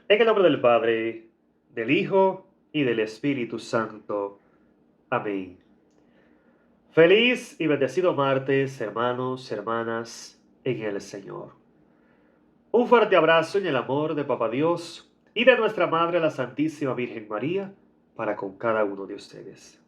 En el nombre del Padre, del Hijo y del Espíritu Santo. Amén. Feliz y bendecido martes, hermanos, hermanas, en el Señor. Un fuerte abrazo en el amor de Papá Dios y de nuestra Madre, la Santísima Virgen María, para con cada uno de ustedes.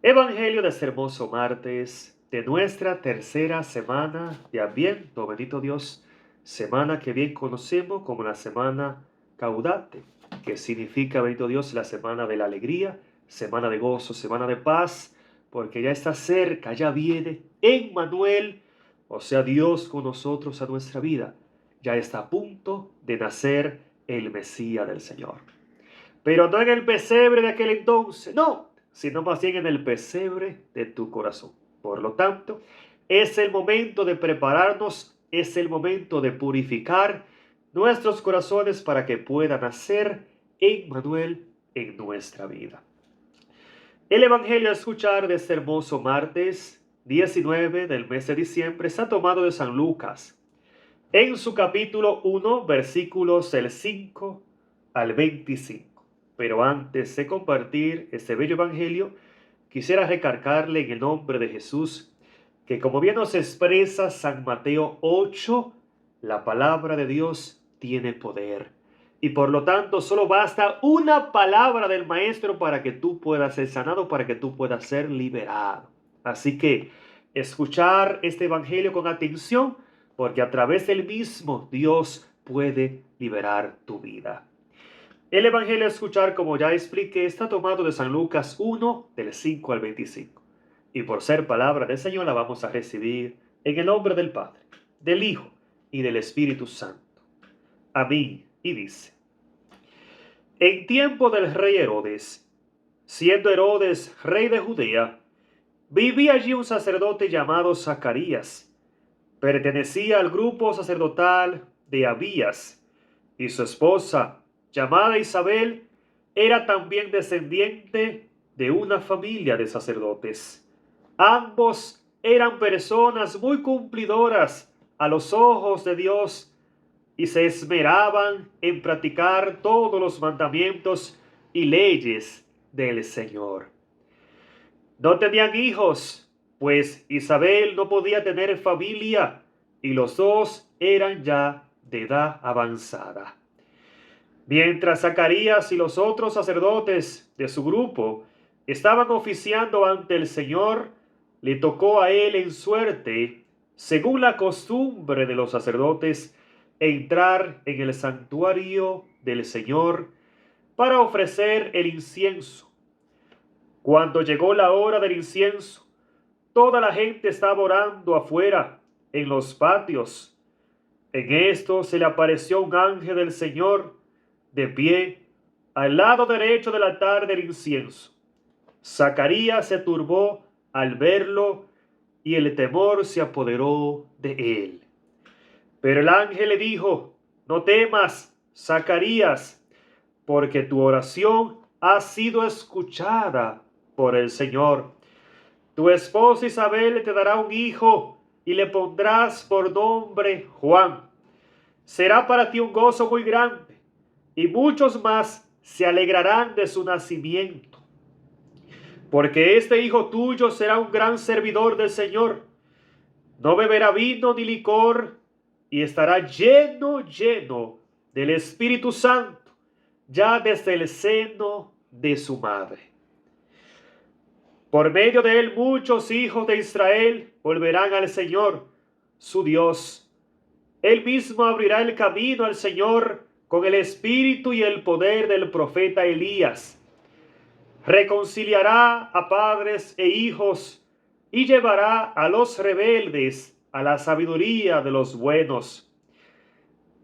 Evangelio de este hermoso martes de nuestra tercera semana de Adviento, bendito Dios, semana que bien conocemos como la semana Gaudate, que significa, bendito Dios, la semana de la alegría, semana de gozo, semana de paz, porque ya está cerca, ya viene Emmanuel, o sea, Dios con nosotros a nuestra vida. Ya está a punto de nacer el Mesías del Señor. Pero no en el pesebre de aquel entonces, no, sino más bien en el pesebre de tu corazón. Por lo tanto, es el momento de prepararnos, es el momento de purificar nuestros corazones para que pueda nacer Emmanuel en nuestra vida. El Evangelio a escuchar de este hermoso martes 19 del mes de diciembre está tomado de San Lucas, en su capítulo 1, versículos del 5 al 25. Pero antes de compartir este bello evangelio, quisiera recargarle en el nombre de Jesús que, como bien nos expresa San Mateo 8, la palabra de Dios tiene poder. Y por lo tanto, solo basta una palabra del Maestro para que tú puedas ser sanado, para que tú puedas ser liberado. Así que escuchar este evangelio con atención, porque a través del mismo Dios puede liberar tu vida. El Evangelio a escuchar, como ya expliqué, está tomado de San Lucas 1, del 5 al 25. Y por ser palabra del Señor la vamos a recibir en el nombre del Padre, del Hijo y del Espíritu Santo. Amén. Y dice: en tiempo del rey Herodes, siendo Herodes rey de Judea, vivía allí un sacerdote llamado Zacarías. Pertenecía al grupo sacerdotal de Abías, y su esposa, llamada Isabel, era también descendiente de una familia de sacerdotes. Ambos eran personas muy cumplidoras a los ojos de Dios y se esmeraban en practicar todos los mandamientos y leyes del Señor. No tenían hijos, pues Isabel no podía tener familia y los dos eran ya de edad avanzada. Mientras Zacarías y los otros sacerdotes de su grupo estaban oficiando ante el Señor, le tocó a él en suerte, según la costumbre de los sacerdotes, entrar en el santuario del Señor para ofrecer el incienso. Cuando llegó la hora del incienso, toda la gente estaba orando afuera, en los patios. En esto se le apareció un ángel del Señor, de pie, al lado derecho del altar del incienso. Zacarías se turbó al verlo y el temor se apoderó de él. Pero el ángel le dijo: no temas, Zacarías, porque tu oración ha sido escuchada por el Señor. Tu esposa Isabel te dará un hijo y le pondrás por nombre Juan. Será para ti un gozo muy grande y muchos más se alegrarán de su nacimiento. Porque este hijo tuyo será un gran servidor del Señor. No beberá vino ni licor y estará lleno del Espíritu Santo ya desde el seno de su madre. Por medio de él muchos hijos de Israel volverán al Señor, su Dios. Él mismo abrirá el camino al Señor con el espíritu y el poder del profeta Elías. Reconciliará a padres e hijos y llevará a los rebeldes a la sabiduría de los buenos.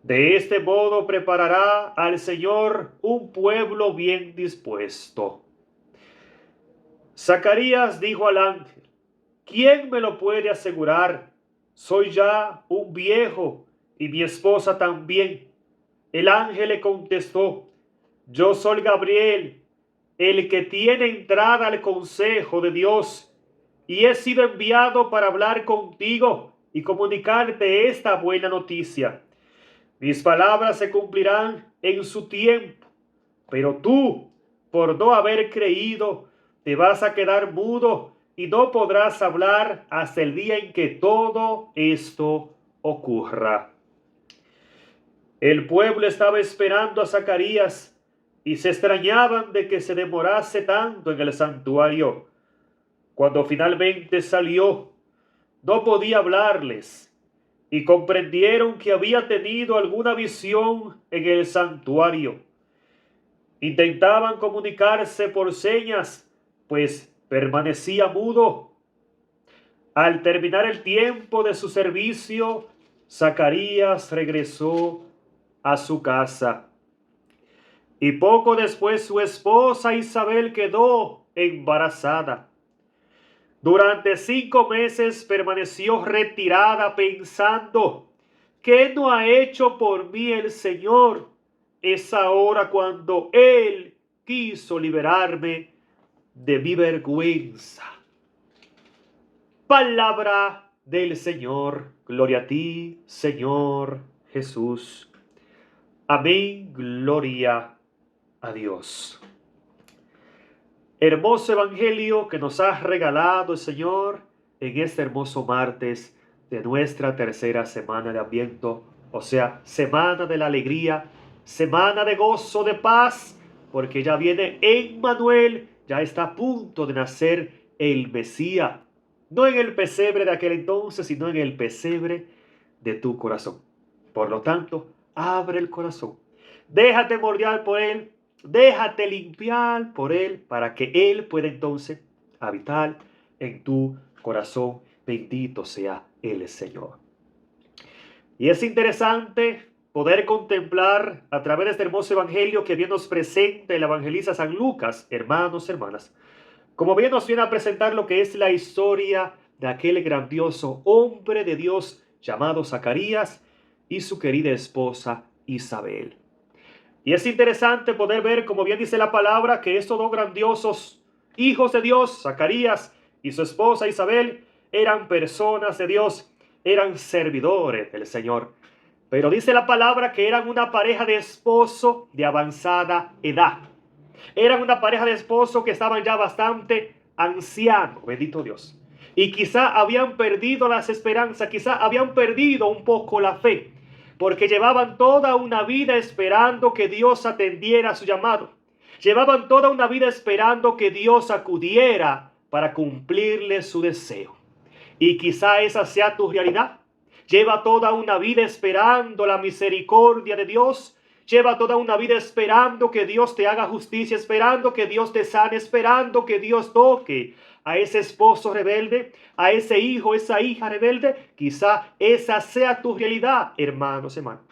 De este modo preparará al Señor un pueblo bien dispuesto. Zacarías dijo al ángel: ¿quién me lo puede asegurar? Soy ya un viejo y mi esposa también. El ángel le contestó: yo soy Gabriel, el que tiene entrada al consejo de Dios, y he sido enviado para hablar contigo y comunicarte esta buena noticia. Mis palabras se cumplirán en su tiempo, pero tú, por no haber creído, te vas a quedar mudo y no podrás hablar hasta el día en que todo esto ocurra. El pueblo estaba esperando a Zacarías y se extrañaban de que se demorase tanto en el santuario. Cuando finalmente salió, no podía hablarles y comprendieron que había tenido alguna visión en el santuario. Intentaban comunicarse por señas, pues permanecía mudo. Al terminar el tiempo de su servicio, Zacarías regresó a su casa. Y poco después su esposa Isabel quedó embarazada. Durante 5 meses permaneció retirada pensando, ¿qué no ha hecho por mí el Señor? Es ahora cuando Él quiso liberarme de mi vergüenza. Palabra del Señor. Gloria a ti, Señor Jesús. Amén. Gloria a Dios. Hermoso evangelio que nos ha regalado el Señor en este hermoso martes de nuestra tercera semana de Adviento, o sea, semana de la alegría, semana de gozo, de paz, porque ya viene Emmanuel, ya está a punto de nacer el Mesías, no en el pesebre de aquel entonces, sino en el pesebre de tu corazón. Por lo tanto, abre el corazón, déjate moldear por él. Déjate limpiar por Él para que Él pueda entonces habitar en tu corazón. Bendito sea el Señor. Y es interesante poder contemplar a través de este hermoso evangelio que bien nos presenta el evangelista San Lucas, hermanos, hermanas, como bien nos viene a presentar lo que es la historia de aquel grandioso hombre de Dios llamado Zacarías y su querida esposa Isabel. Y es interesante poder ver, como bien dice la palabra, que estos dos grandiosos hijos de Dios, Zacarías y su esposa Isabel, eran personas de Dios, eran servidores del Señor. Pero dice la palabra que eran una pareja de esposo de avanzada edad. Eran una pareja de esposo que estaban ya bastante ancianos, bendito Dios. Y quizá habían perdido las esperanzas, quizá habían perdido un poco la fe, porque llevaban toda una vida esperando que Dios atendiera a su llamado. Llevaban toda una vida esperando que Dios acudiera para cumplirle su deseo. Y quizá esa sea tu realidad. Lleva toda una vida esperando la misericordia de Dios. Lleva toda una vida esperando que Dios te haga justicia, esperando que Dios te sane, esperando que Dios toque a ese esposo rebelde, a ese hijo, esa hija rebelde. Quizá esa sea tu realidad, hermanos, hermanos.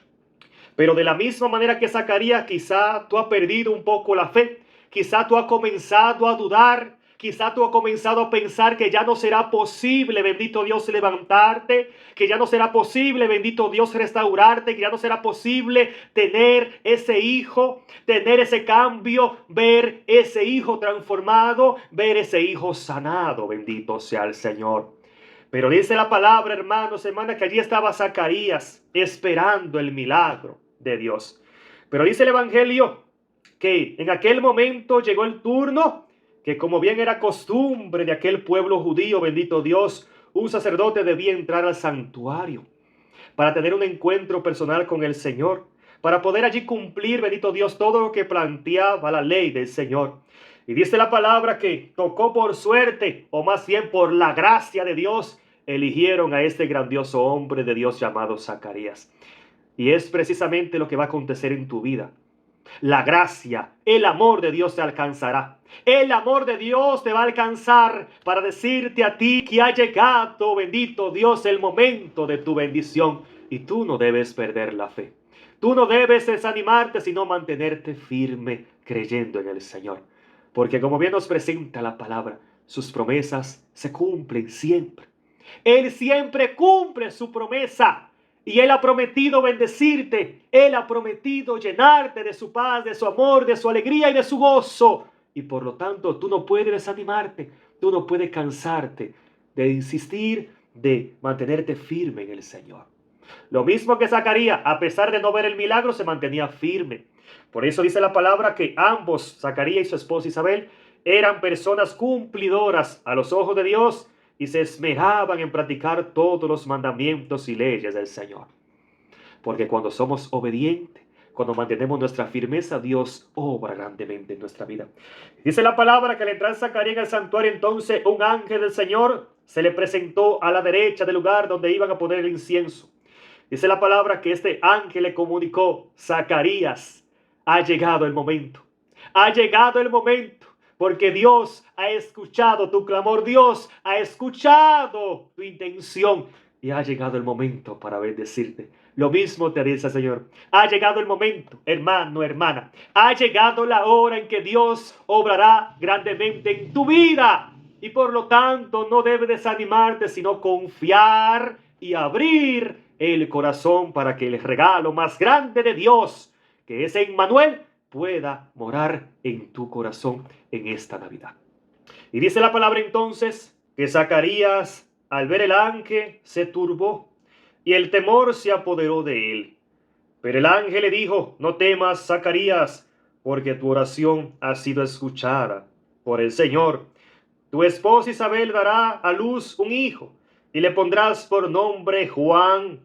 Pero de la misma manera que Zacarías, quizá tú has perdido un poco la fe. Quizá tú has comenzado a dudar. Quizá tú has comenzado a pensar que ya no será posible, bendito Dios, levantarte, que ya no será posible, bendito Dios, restaurarte, que ya no será posible tener ese hijo, tener ese cambio, ver ese hijo transformado, ver ese hijo sanado, bendito sea el Señor. Pero dice la palabra, hermanos, hermanas, que allí estaba Zacarías esperando el milagro de Dios. Pero dice el Evangelio que en aquel momento llegó el turno que, como bien era costumbre de aquel pueblo judío, bendito Dios, un sacerdote debía entrar al santuario para tener un encuentro personal con el Señor, para poder allí cumplir, bendito Dios, todo lo que planteaba la ley del Señor. Y dice la palabra que tocó por suerte, o más bien por la gracia de Dios, eligieron a este grandioso hombre de Dios llamado Zacarías. Y es precisamente lo que va a acontecer en tu vida. La gracia, el amor de Dios te alcanzará. El amor de Dios te va a alcanzar para decirte a ti que ha llegado, bendito Dios, el momento de tu bendición. Y tú no debes perder la fe. Tú no debes desanimarte, sino mantenerte firme creyendo en el Señor. Porque como bien nos presenta la palabra, sus promesas se cumplen siempre. Él siempre cumple su promesa. Y Él ha prometido bendecirte. Él ha prometido llenarte de su paz, de su amor, de su alegría y de su gozo. Y por lo tanto, tú no puedes desanimarte. Tú no puedes cansarte de insistir, de mantenerte firme en el Señor. Lo mismo que Zacarías, a pesar de no ver el milagro, se mantenía firme. Por eso dice la palabra que ambos, Zacarías y su esposa Isabel, eran personas cumplidoras a los ojos de Dios y se esmeraban en practicar todos los mandamientos y leyes del Señor. Porque cuando somos obedientes, cuando mantenemos nuestra firmeza, Dios obra grandemente en nuestra vida. Dice la palabra que al entrar Zacarías en el santuario, entonces un ángel del Señor se le presentó a la derecha del lugar donde iban a poner el incienso. Dice la palabra que este ángel le comunicó: Zacarías, ha llegado el momento. Ha llegado el momento. Porque Dios ha escuchado tu clamor, Dios ha escuchado tu intención y ha llegado el momento para bendecirte. Lo mismo te dice el Señor. Ha llegado el momento, hermano, hermana. Ha llegado la hora en que Dios obrará grandemente en tu vida. Y por lo tanto no debes desanimarte, sino confiar y abrir el corazón para que el regalo más grande de Dios, que es Emmanuel, pueda morar en tu corazón en esta Navidad. Y dice la palabra entonces que Zacarías, al ver el ángel, se turbó y el temor se apoderó de él. Pero el ángel le dijo: no temas, Zacarías, porque tu oración ha sido escuchada por el Señor. Tu esposa Isabel dará a luz un hijo y le pondrás por nombre Juan.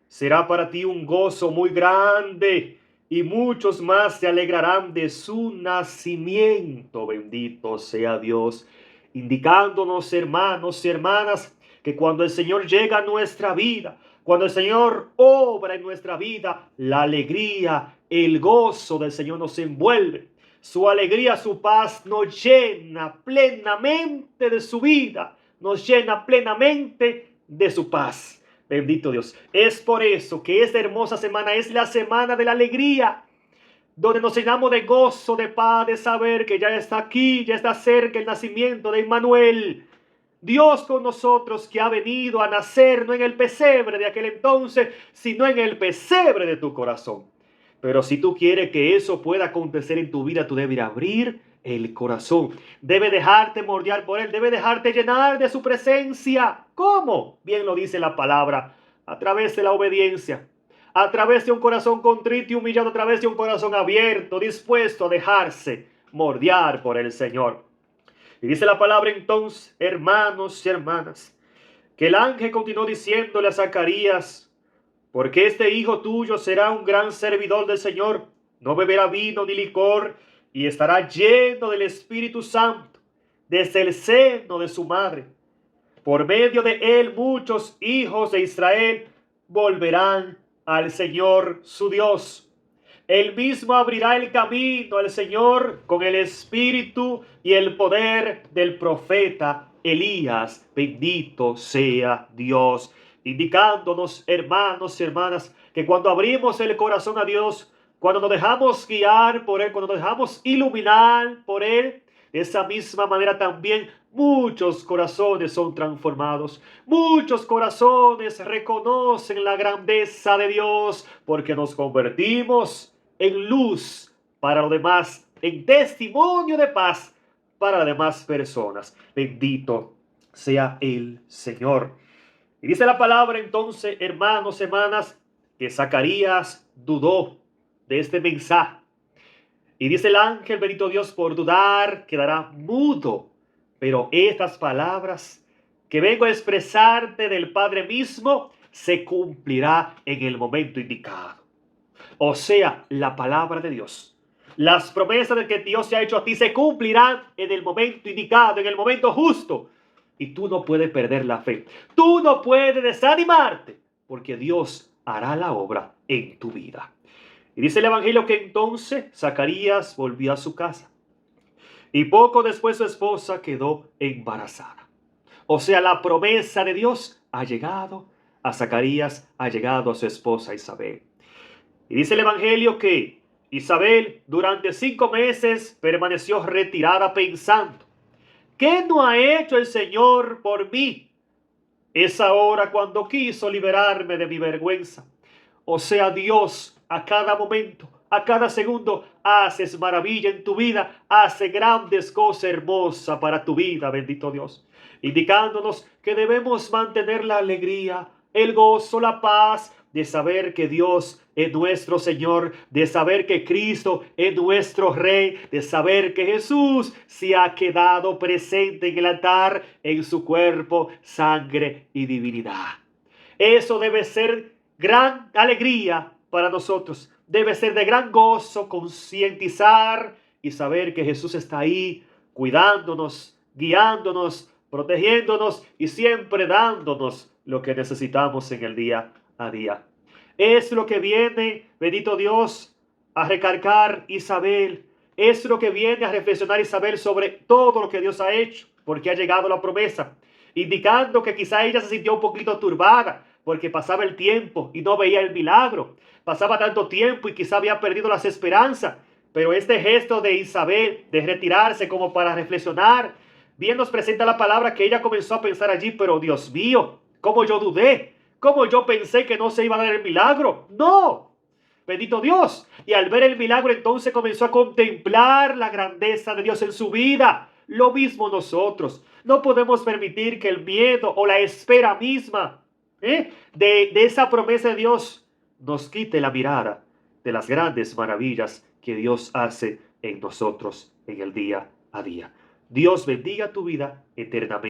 Será para ti un gozo muy grande y muchos más se alegrarán de su nacimiento. Bendito sea Dios, indicándonos, hermanos y hermanas, que cuando el Señor llega a nuestra vida, cuando el Señor obra en nuestra vida, la alegría, el gozo del Señor nos envuelve. Su alegría, su paz nos llena plenamente de su vida, nos llena plenamente de su paz. Bendito Dios. Es por eso que esta hermosa semana es la semana de la alegría, donde nos llenamos de gozo, de paz, de saber que ya está aquí, ya está cerca el nacimiento de Emmanuel. Dios con nosotros, que ha venido a nacer no en el pesebre de aquel entonces, sino en el pesebre de tu corazón. Pero si tú quieres que eso pueda acontecer en tu vida, tú debes abrir el corazón. Debe dejarte moldear por Él. Debe dejarte llenar de su presencia. ¿Cómo? Bien lo dice la palabra. A través de la obediencia. A través de un corazón contrito y humillado. A través de un corazón abierto, dispuesto a dejarse moldear por el Señor. Y dice la palabra entonces, hermanos y hermanas, que el ángel continuó diciéndole a Zacarías: porque este hijo tuyo será un gran servidor del Señor, no beberá vino ni licor, y estará lleno del Espíritu Santo desde el seno de su madre. Por medio de él muchos hijos de Israel volverán al Señor su Dios. Él mismo abrirá el camino al Señor con el espíritu y el poder del profeta Elías. Bendito sea Dios. Indicándonos, hermanos y hermanas, que cuando abrimos el corazón a Dios, cuando nos dejamos guiar por Él, cuando nos dejamos iluminar por Él, de esa misma manera también muchos corazones son transformados. Muchos corazones reconocen la grandeza de Dios, porque nos convertimos en luz para los demás, en testimonio de paz para las demás personas. Bendito sea el Señor. Y dice la palabra entonces, hermanos, hermanas, que Zacarías dudó de este mensaje. Y dice el ángel, bendito Dios, por dudar quedará mudo. Pero estas palabras que vengo a expresarte del Padre mismo se cumplirá en el momento indicado. O sea, la palabra de Dios. Las promesas de que Dios se ha hecho a ti se cumplirán en el momento indicado, en el momento justo. Y tú no puedes perder la fe. Tú no puedes desanimarte, porque Dios hará la obra en tu vida. Y dice el Evangelio que entonces Zacarías volvió a su casa. Y poco después su esposa quedó embarazada. O sea, la promesa de Dios ha llegado a Zacarías, ha llegado a su esposa Isabel. Y dice el Evangelio que Isabel durante 5 meses permaneció retirada pensando: ¿qué no ha hecho el Señor por mí? Es ahora cuando quiso liberarme de mi vergüenza. O sea, Dios a cada momento, a cada segundo, haces maravilla en tu vida, hace grandes cosas hermosas para tu vida, bendito Dios. Indicándonos que debemos mantener la alegría, el gozo, la paz, de saber que Dios es nuestro Señor, de saber que Cristo es nuestro Rey, de saber que Jesús se ha quedado presente en el altar en su cuerpo, sangre y divinidad. Eso debe ser gran alegría para nosotros. Debe ser de gran gozo concientizar y saber que Jesús está ahí cuidándonos, guiándonos, protegiéndonos y siempre dándonos lo que necesitamos en el día a día. Es lo que viene, bendito Dios, a recalcar Isabel. Es lo que viene a reflexionar Isabel sobre todo lo que Dios ha hecho, porque ha llegado la promesa, indicando que quizá ella se sintió un poquito turbada, porque pasaba el tiempo y no veía el milagro. Pasaba tanto tiempo y quizá había perdido las esperanzas. Pero este gesto de Isabel, de retirarse como para reflexionar, bien nos presenta la palabra que ella comenzó a pensar allí, pero Dios mío, ¿cómo yo dudé? ¿Cómo yo pensé que no se iba a dar el milagro? ¡No! Bendito Dios. Y al ver el milagro entonces comenzó a contemplar la grandeza de Dios en su vida. Lo mismo nosotros. No podemos permitir que el miedo o la espera misma de esa promesa de Dios nos quite la mirada de las grandes maravillas que Dios hace en nosotros en el día a día. Dios bendiga tu vida eternamente.